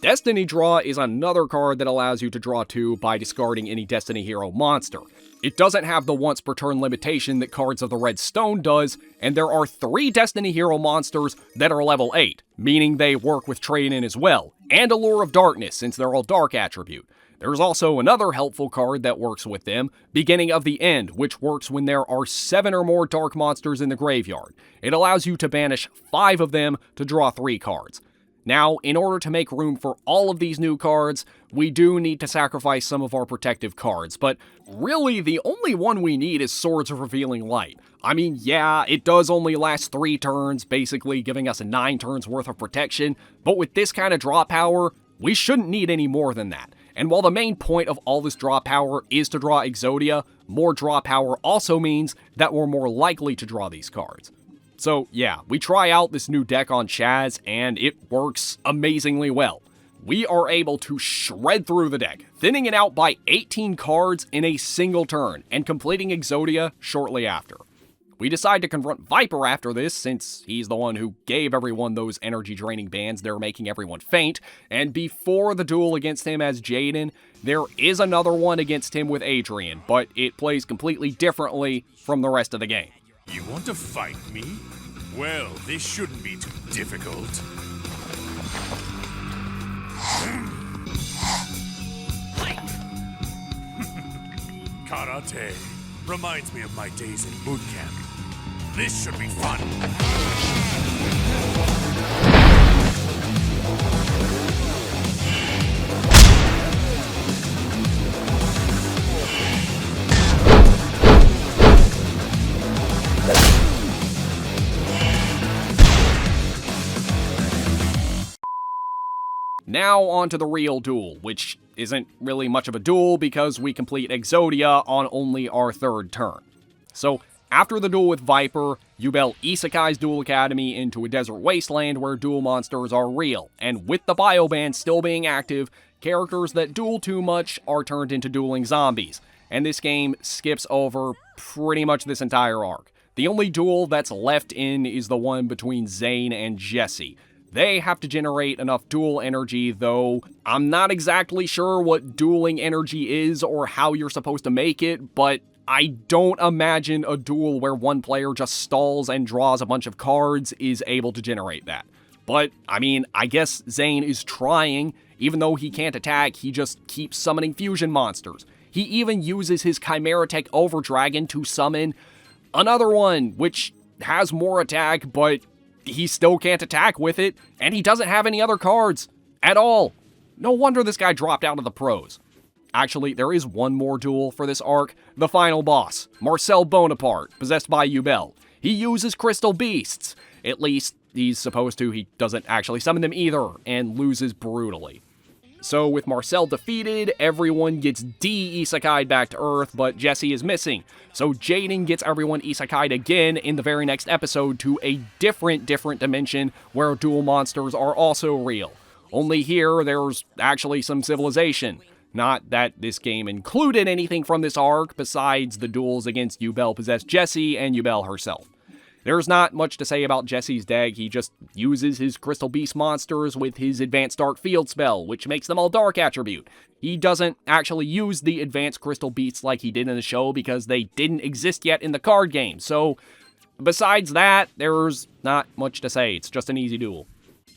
Destiny Draw is another card that allows you to draw 2 by discarding any Destiny Hero monster. It doesn't have the once per turn limitation that Cards of the Red Stone does, and there are 3 Destiny Hero monsters that are level 8, meaning they work with Trade-In as well, and Allure of Darkness since they're all dark attribute. There's also another helpful card that works with them, Beginning of the End, which works when there are 7 or more dark monsters in the graveyard. It allows you to banish 5 of them to draw 3 cards. Now, in order to make room for all of these new cards, we do need to sacrifice some of our protective cards, but really the only one we need is Swords of Revealing Light. I mean, yeah, it does only last 3 turns, basically giving us 9 turns worth of protection, but with this kind of draw power, we shouldn't need any more than that. And while the main point of all this draw power is to draw Exodia, more draw power also means that we're more likely to draw these cards. So yeah, we try out this new deck on Chazz, and it works amazingly well. We are able to shred through the deck, thinning it out by 18 cards in a single turn, and completing Exodia shortly after. We decide to confront Viper after this, since he's the one who gave everyone those energy-draining bans that are making everyone faint, and before the duel against him as Jaden, there is another one against him with Adrian, but it plays completely differently from the rest of the game. You want to fight me? Well, this shouldn't be too difficult. Karate reminds me of my days in boot camp. This should be fun. Now on to the real duel, which isn't really much of a duel because we complete Exodia on only our third turn. So, after the duel with Viper, Yubel isekais Duel Academy into a desert wasteland where duel monsters are real, and with the bioban still being active, characters that duel too much are turned into dueling zombies, and this game skips over pretty much this entire arc. The only duel that's left in is the one between Zane and Jesse. They have to generate enough duel energy, though I'm not exactly sure what dueling energy is or how you're supposed to make it, but I don't imagine a duel where one player just stalls and draws a bunch of cards is able to generate that. But, I mean, I guess Zane is trying. Even though he can't attack, he just keeps summoning fusion monsters. He even uses his Chimera Tech Overdragon to summon another one, which has more attack, but he still can't attack with it, and he doesn't have any other cards at all. No wonder this guy dropped out of the pros. Actually, there is one more duel for this arc. The final boss, Marcel Bonaparte, possessed by Yubel. He uses crystal beasts. At least, he's supposed to. He doesn't actually summon them either, and loses brutally. So with Marcel defeated, everyone gets de-isekai'd back to Earth, but Jesse is missing. So Jaden gets everyone isekai'd again in the very next episode to a different dimension where duel monsters are also real. Only here, there's actually some civilization. Not that this game included anything from this arc besides the duels against Yubel-possessed Jesse and Yubel herself. There's not much to say about Jesse's deck. He just uses his Crystal Beast monsters with his Advanced Dark Field spell, which makes them all dark attribute. He doesn't actually use the Advanced Crystal Beasts like he did in the show because they didn't exist yet in the card game. So, besides that, there's not much to say. It's just an easy duel.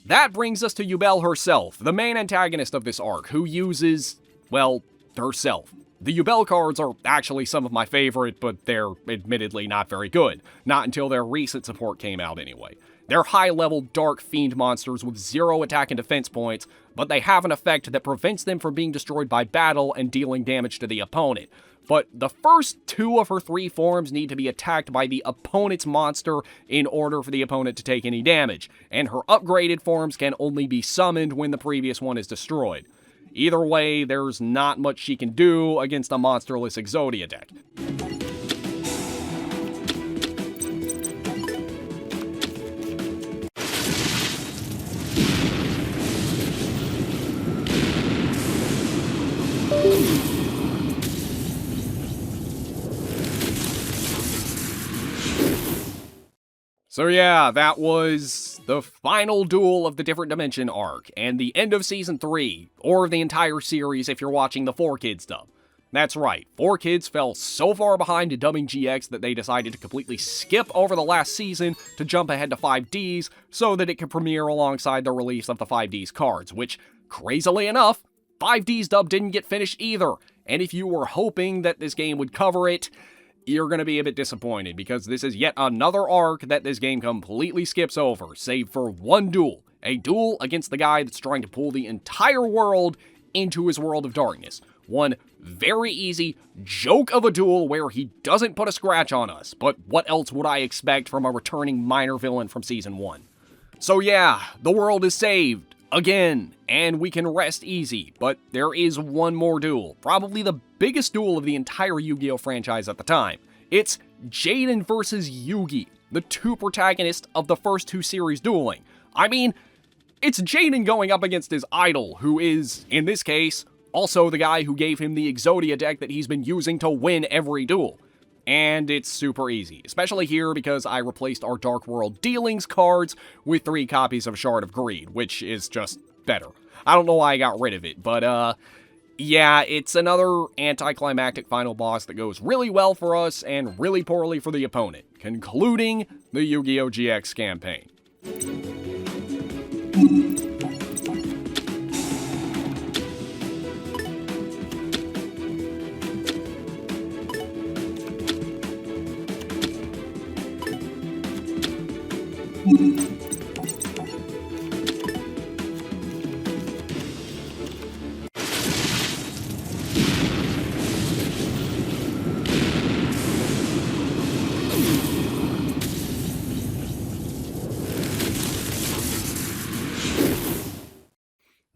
That brings us to Yubel herself, the main antagonist of this arc, who uses, well, herself. The Yubel cards are actually some of my favorite, but they're admittedly not very good. Not until their recent support came out anyway. They're high-level Dark Fiend monsters with 0 attack and defense points, but they have an effect that prevents them from being destroyed by battle and dealing damage to the opponent. But the first 2 of her 3 forms need to be attacked by the opponent's monster in order for the opponent to take any damage, and her upgraded forms can only be summoned when the previous one is destroyed. Either way, there's not much she can do against a monsterless Exodia deck. So yeah, that was the final duel of the Different Dimension arc, and the end of Season 3, or the entire series if you're watching the 4Kids dub. That's right, 4Kids fell so far behind in dubbing GX that they decided to completely skip over the last season to jump ahead to 5D's so that it could premiere alongside the release of the 5D's cards, which, crazily enough, 5D's dub didn't get finished either, and if you were hoping that this game would cover it, you're going to be a bit disappointed, because this is yet another arc that this game completely skips over, save for one duel. A duel against the guy that's trying to pull the entire world into his world of darkness. One very easy joke of a duel where he doesn't put a scratch on us, but what else would I expect from a returning minor villain from Season 1? So yeah, the world is saved. Again, and we can rest easy, but there is one more duel, probably the biggest duel of the entire Yu-Gi-Oh franchise at the time. It's Jaden versus Yugi, the two protagonists of the first two series dueling. I mean, it's Jaden going up against his idol, who is, in this case, also the guy who gave him the Exodia deck that he's been using to win every duel. And it's super easy, especially here because I replaced our Dark World Dealings cards with 3 copies of Shard of Greed, which is just better. I don't know why I got rid of it, but yeah, it's another anticlimactic final boss that goes really well for us and really poorly for the opponent, concluding the Yu-Gi-Oh! GX campaign.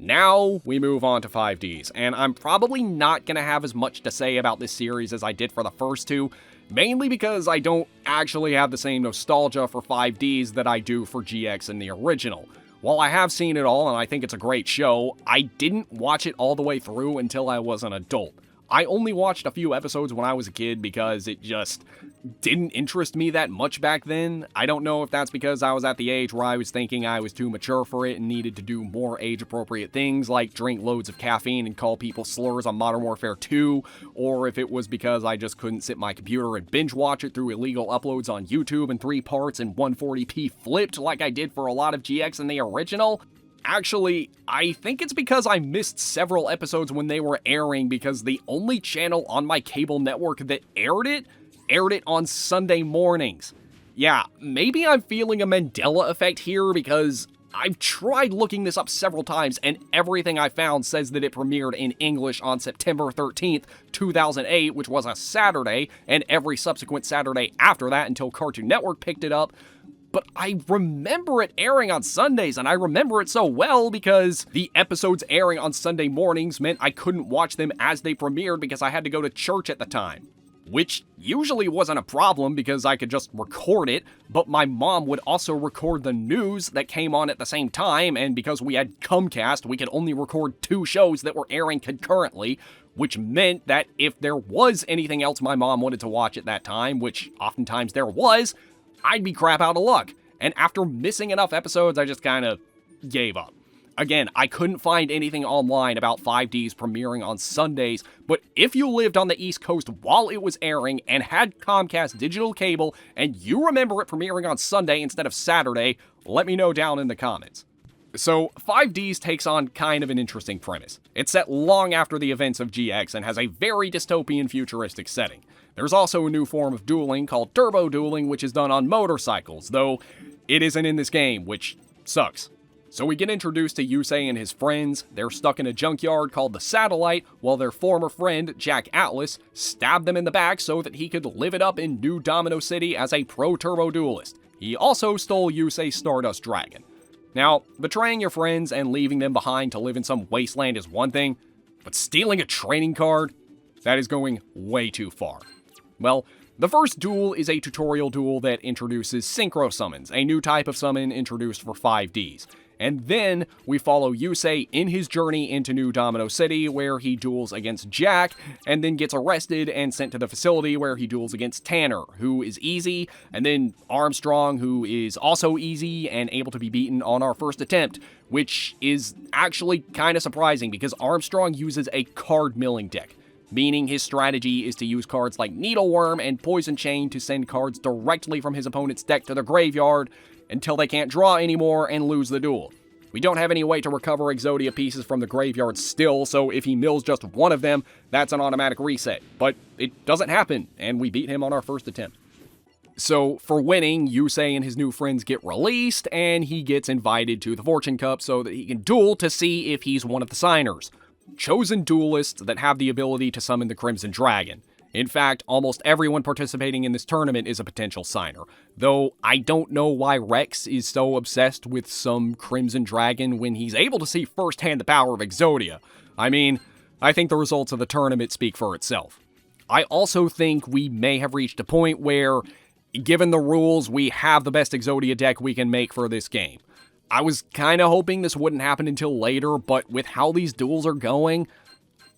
Now, we move on to 5D's, and I'm probably not going to have as much to say about this series as I did for the first two, mainly because I don't actually have the same nostalgia for 5D's that I do for GX and the original. While I have seen it all and I think it's a great show, I didn't watch it all the way through until I was an adult. I only watched a few episodes when I was a kid because it just didn't interest me that much back then. I don't know if that's because I was at the age where I was thinking I was too mature for it and needed to do more age-appropriate things like drink loads of caffeine and call people slurs on Modern Warfare 2, or if it was because I just couldn't sit my computer and binge watch it through illegal uploads on YouTube in 3 parts and 140p flipped like I did for a lot of GX in the original. Actually, I think it's because I missed several episodes when they were airing because the only channel on my cable network that aired it on Sunday mornings. Yeah, maybe I'm feeling a Mandela effect here because I've tried looking this up several times and everything I found says that it premiered in English on September 13th, 2008, which was a Saturday, and every subsequent Saturday after that until Cartoon Network picked it up. But I remember it airing on Sundays, and I remember it so well because the episodes airing on Sunday mornings meant I couldn't watch them as they premiered because I had to go to church at the time. Which usually wasn't a problem because I could just record it, but my mom would also record the news that came on at the same time, and because we had Comcast, we could only record 2 shows that were airing concurrently, which meant that if there was anything else my mom wanted to watch at that time, which oftentimes there was, I'd be crap out of luck, and after missing enough episodes, I just kinda gave up. Again, I couldn't find anything online about 5D's premiering on Sundays, but if you lived on the East Coast while it was airing and had Comcast digital cable, and you remember it premiering on Sunday instead of Saturday, let me know down in the comments. So, 5D's takes on kind of an interesting premise. It's set long after the events of GX and has a very dystopian futuristic setting. There's also a new form of dueling called turbo dueling, which is done on motorcycles, though it isn't in this game, which sucks. So we get introduced to Yusei and his friends. They're stuck in a junkyard called the Satellite, while their former friend, Jack Atlas, stabbed them in the back so that he could live it up in New Domino City as a pro-turbo duelist. He also stole Yusei's Stardust Dragon. Now, betraying your friends and leaving them behind to live in some wasteland is one thing, but stealing a training card? That is going way too far. Well, the first duel is a tutorial duel that introduces Synchro Summons, a new type of summon introduced for 5D's. And then we follow Yusei in his journey into New Domino City, where he duels against Jack, and then gets arrested and sent to the facility where he duels against Tanner, who is easy, and then Armstrong, who is also easy and able to be beaten on our first attempt, which is actually kind of surprising because Armstrong uses a card milling deck, meaning his strategy is to use cards like Needleworm and Poison Chain to send cards directly from his opponent's deck to the graveyard until they can't draw anymore and lose the duel. We don't have any way to recover Exodia pieces from the graveyard still, so if he mills just one of them, that's an automatic reset. But it doesn't happen, and we beat him on our first attempt. So, for winning, Yusei and his new friends get released, and he gets invited to the Fortune Cup so that he can duel to see if he's one of the signers. Chosen duelists that have the ability to summon the Crimson Dragon. In fact, almost everyone participating in this tournament is a potential signer, though I don't know why Rex is so obsessed with some Crimson Dragon when he's able to see firsthand the power of Exodia. I mean, I think the results of the tournament speak for itself. I also think we may have reached a point where given the rules, we have the best Exodia deck we can make for this game. I was kinda hoping this wouldn't happen until later, but with how these duels are going,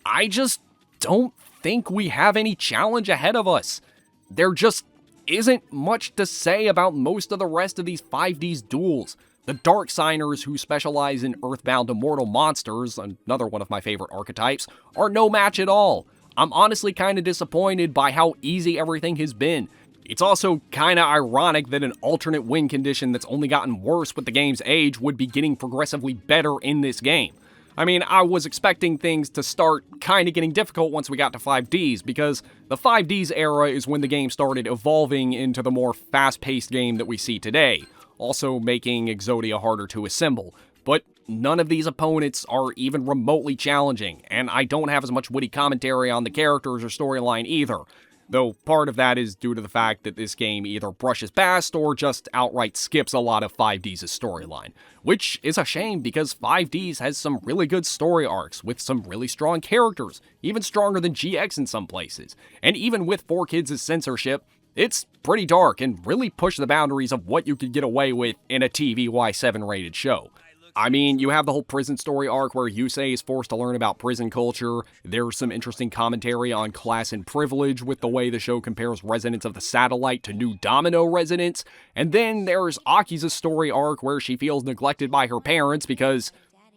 I just don't think we have any challenge ahead of us. There just isn't much to say about most of the rest of these 5D's duels. The Dark Signers, who specialize in Earthbound Immortal monsters, another one of my favorite archetypes, are no match at all. I'm honestly kinda disappointed by how easy everything has been. It's also kinda ironic that an alternate win condition that's only gotten worse with the game's age would be getting progressively better in this game. I mean, I was expecting things to start kinda getting difficult once we got to 5D's, because the 5D's era is when the game started evolving into the more fast-paced game that we see today, also making Exodia harder to assemble. But none of these opponents are even remotely challenging, and I don't have as much witty commentary on the characters or storyline either. Though part of that is due to the fact that this game either brushes past or just outright skips a lot of 5D's storyline. Which is a shame, because 5D's has some really good story arcs with some really strong characters, even stronger than GX in some places. And even with 4Kids' censorship, it's pretty dark and really pushed the boundaries of what you could get away with in a TVY7 rated show. I mean, you have the whole prison story arc where Yusei is forced to learn about prison culture. There's some interesting commentary on class and privilege with the way the show compares residents of the satellite to New Domino residents. And then there's Aki's story arc where she feels neglected by her parents because,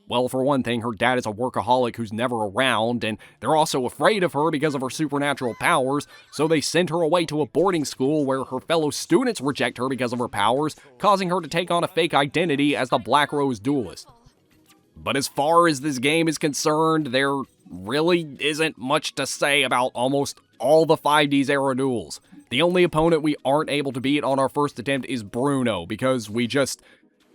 well, for one thing, her dad is a workaholic who's never around, and they're also afraid of her because of her supernatural powers, so they send her away to a boarding school where her fellow students reject her because of her powers, causing her to take on a fake identity as the Black Rose Duelist. But as far as this game is concerned, there really isn't much to say about almost all the 5D's era duels. The only opponent we aren't able to beat on our first attempt is Bruno, because we just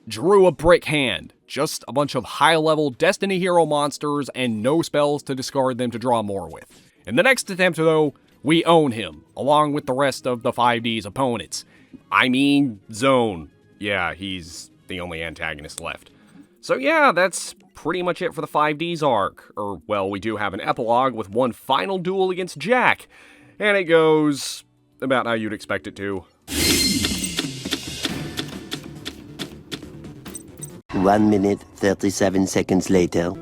drew a brick hand. Just a bunch of high-level Destiny hero monsters and no spells to discard them to draw more with. In the next attempt, though, we own him, along with the rest of the 5D's opponents. I mean, Zone. Yeah, he's the only antagonist left. So yeah, that's pretty much it for the 5D's arc. Or, well, we do have an epilogue with one final duel against Jack. And it goes about how you'd expect it to. 1 minute, 37 seconds later.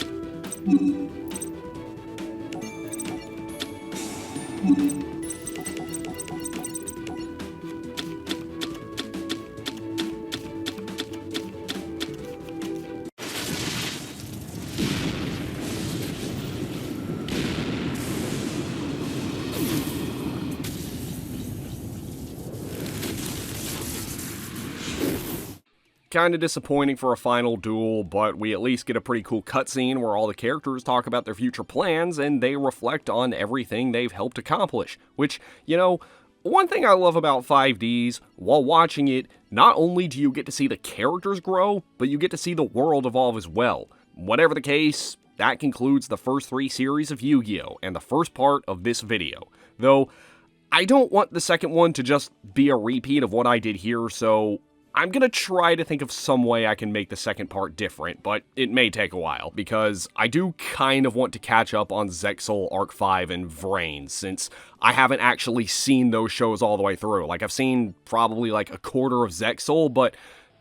Kinda disappointing for a final duel, but we at least get a pretty cool cutscene where all the characters talk about their future plans and they reflect on everything they've helped accomplish. Which, you know, one thing I love about 5D's, while watching it, not only do you get to see the characters grow, but you get to see the world evolve as well. Whatever the case, that concludes the first 3 series of Yugioh and the first part of this video. Though, I don't want the second one to just be a repeat of what I did here, so I'm gonna try to think of some way I can make the second part different, but it may take a while, because I do kind of want to catch up on Zexal, Arc 5, and Vrain, since I haven't actually seen those shows all the way through. Like, I've seen probably like a quarter of Zexal, but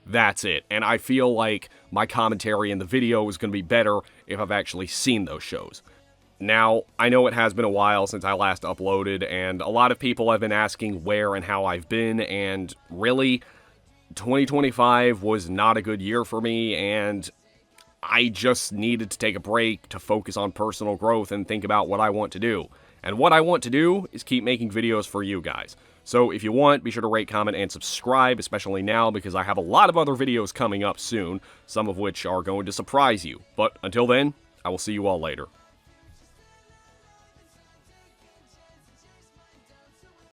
that's it, and I feel like my commentary in the video is gonna be better if I've actually seen those shows. Now, I know it has been a while since I last uploaded, and a lot of people have been asking where and how I've been, and really, 2025 was not a good year for me, and I just needed to take a break to focus on personal growth and think about what I want to do. And what I want to do is keep making videos for you guys. So if you want, be sure to rate, comment, and subscribe, especially now because I have a lot of other videos coming up soon, some of which are going to surprise you. But until then, I will see you all later.